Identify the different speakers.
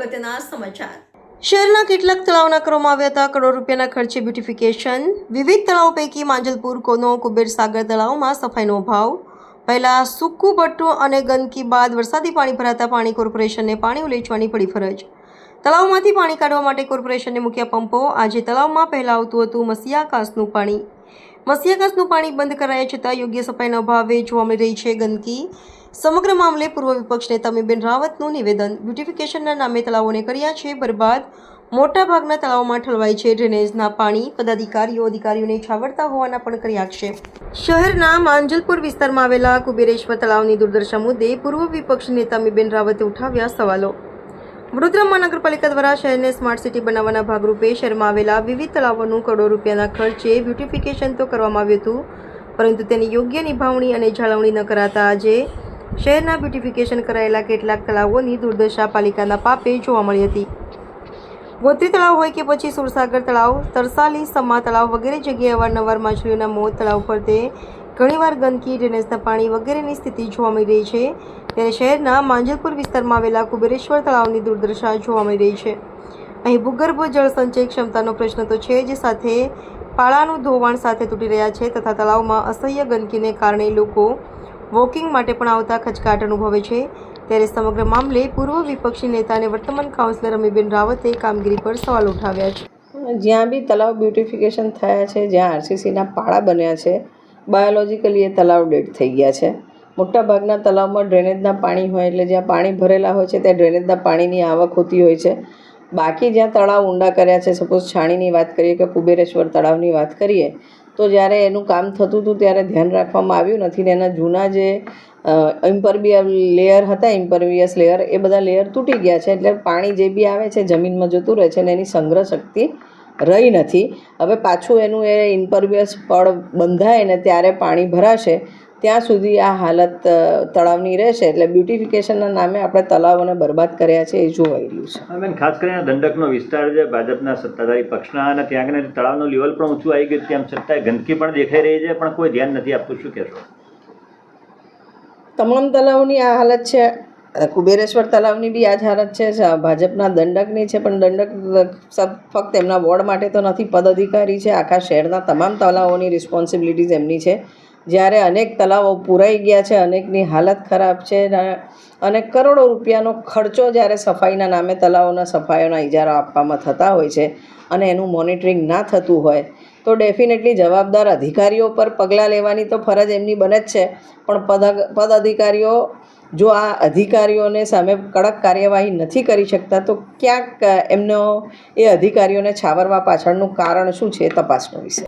Speaker 1: અગત્યના સમાચાર શહેરના કેટલાક તળાવના કરવામાં આવ્યા હતા કરોડ રૂપિયાના ખર્ચે બ્યુટિફિકેશન. વિવિધ તળાવ પૈકી માંજલપુરનો કુબેર સાગર તળાવમાં સફાઈનો અભાવ. પહેલા સૂકું ભઠ્ઠું અને ગંદકી બાદ વરસાદી પાણી ભરાતા પાણી કોર્પોરેશનને પાણી ઉલેચવાની પડી ફરજ. તળાવમાંથી પાણી કાઢવા માટે કોર્પોરેશનને મૂક્યા પંપો. આજે તળાવમાં પહેલા આવતું હતું મસીયાકાશનું પાણી. મસીયાકાશનું પાણી બંધ કરાયા છતાં યોગ્ય સફાઈના અભાવે જોવા મળી રહી છે ગંદકી. સમગ્ર મામલે પૂર્વ વિપક્ષ નેતા તમીબેન રાવતનું નિવેદન. બ્યુટિફિકેશનના નામે તળાવોને કર્યા છે બરબાદ. મોટાભાગના તળાવોમાં ઠલવાય છે ડ્રેનેજના પાણી. અધિકારીઓને છાવરતા હોવાના પણ કર્યા આક્ષેપ. શહેરના માંજલપુર વિસ્તારમાં આવેલા કુબેરેશ્વર તળાવની દુર્દશા મુદ્દે પૂર્વ વિપક્ષ નેતા તમીબેન રાવતે ઉઠાવ્યા સવાલો. વડોદરા મહાનગરપાલિકા દ્વારા શહેરને સ્માર્ટ સિટી બનાવવાના ભાગરૂપે શહેરમાં આવેલા વિવિધ તળાવોનું કરોડો રૂપિયાના ખર્ચે બ્યુટિફિકેશન તો કરવામાં આવ્યું હતું, પરંતુ તેની યોગ્ય નિભાવણી અને જાળવણી ન કરાતા આજે શહેરના બ્યુટિફિકેશન કરાયેલા કેટલાક તળાવોની દુર્દશા પાલિકાના પાપે જોવા મળી હતી. ગોત્રી તળાવ હોય કે પછી સુરસાગર તળાવ, તરસાલી, સમા તળાવ વગેરે જગ્યાએ અવારનવાર માછલીઓના મોત, તળાવ ફરતે ઘણીવાર ગંદકી, ડ્રેનેજના પાણી વગેરેની સ્થિતિ જોવા મળી રહી છે. ત્યારે શહેરના માંજલપુર વિસ્તારમાં આવેલા કુબેરેશ્વર તળાવની દુર્દશા જોવા મળી રહી છે. અહીં ભૂગર્ભ જળ સંચય ક્ષમતાનો પ્રશ્ન તો છે જ, સાથે પાળાનું ધોવાણ સાથે તૂટી રહ્યા છે તથા તળાવમાં અસહ્ય ગંદકીને કારણે લોકો વોકિંગ માટે પણ આવતા ખચકાટ અનુભવે છે. ત્યારે સમગ્ર મામલે પૂર્વ વિપક્ષી નેતા અને વર્તમાન કાઉન્સિલર તમીબેન રાવતે કામગીરી પર સવાલ ઉઠાવ્યા છે.
Speaker 2: જ્યાં બી તળાવ બ્યુટિફિકેશન થયા છે, જ્યાં આરસીસીના પાળા બન્યા છે, બાયોલોજીકલી એ તળાવ ડેડ થઈ ગયા છે. મોટાભાગના તળાવમાં ડ્રેનેજના પાણી હોય, એટલે જ્યાં પાણી ભરેલા હોય છે ત્યાં ડ્રેનેજના પાણીની આવક હોતી હોય છે. બાકી જ્યાં તળાવ ઊંડા કર્યા છે, સપોઝ છાણીની વાત કરીએ કે કુબેરેશ્વર તળાવની વાત કરીએ, તો જ્યારે એનું કામ થતું હતું ત્યારે ધ્યાન રાખવામાં આવ્યું નથી ને એના જૂના જે ઇમ્પરવિયસ લેયર હતા, ઇમ્પરવિયસ લેયર, એ બધા લેયર તૂટી ગયા છે. એટલે પાણી જે બી આવે છે જમીનમાં જતું રહે છે ને એની સંગ્રહ શક્તિ રહી નથી. હવે પાછું એનું એ ઇમ્પરવિયસ પડ બંધાય ને ત્યારે પાણી ભરાશે, ત્યાં સુધી આ હાલત તળાવની રહેશે. એટલે બ્યુટિફિકેશનના નામે આપણે તળાવોને બરબાદ કર્યા છે એ જોવાઈ રહ્યું છે.
Speaker 3: બેન, ખાસ કરીને દંડકનો વિસ્તાર છે ભાજપના સત્તાધારી પક્ષના, અને ત્યાં આગળ તળાવનું લેવલ પણ ઊંચું આવી ગયું, તેમ છતાં ગંદકી પણ દેખાઈ રહી છે, પણ કોઈ ધ્યાન નથી આપતું. શું કહેશો?
Speaker 2: તમામ તળાવની આ હાલત છે. કુબેરેશ્વર તળાવની બી આ જ હાલત છે. ભાજપના દંડકની છે, પણ દંડક ફક્ત એમના વોર્ડ માટે તો નથી, પદાધિકારી છે. આખા શહેરના તમામ તળાવોની રિસ્પોન્સિબિલિટીઝ એમની છે. જ્યારે અનેક તળાવો પૂરાઈ ગયા છે, અનેકની હાલત ખરાબ છે, અને કરોડો રૂપિયાનો ખર્ચો જ્યારે સફાઈના નામે તળાવોના સફાઈઓના ઇજારા આપવામાં થતા હોય છે અને એનું મોનિટરિંગ ના થતું હોય, તો ડેફિનેટલી જવાબદાર અધિકારીઓ પર પગલાં લેવાની તો ફરજ એમની બને જ છે. પણ પદ અધિકારીઓ જો આ અધિકારીઓને સામે કડક કાર્યવાહી નથી કરી શકતા, તો ક્યાંક એમનો એ અધિકારીઓને છાવરવા પાછળનું કારણ શું છે એ તપાસનો વિષય.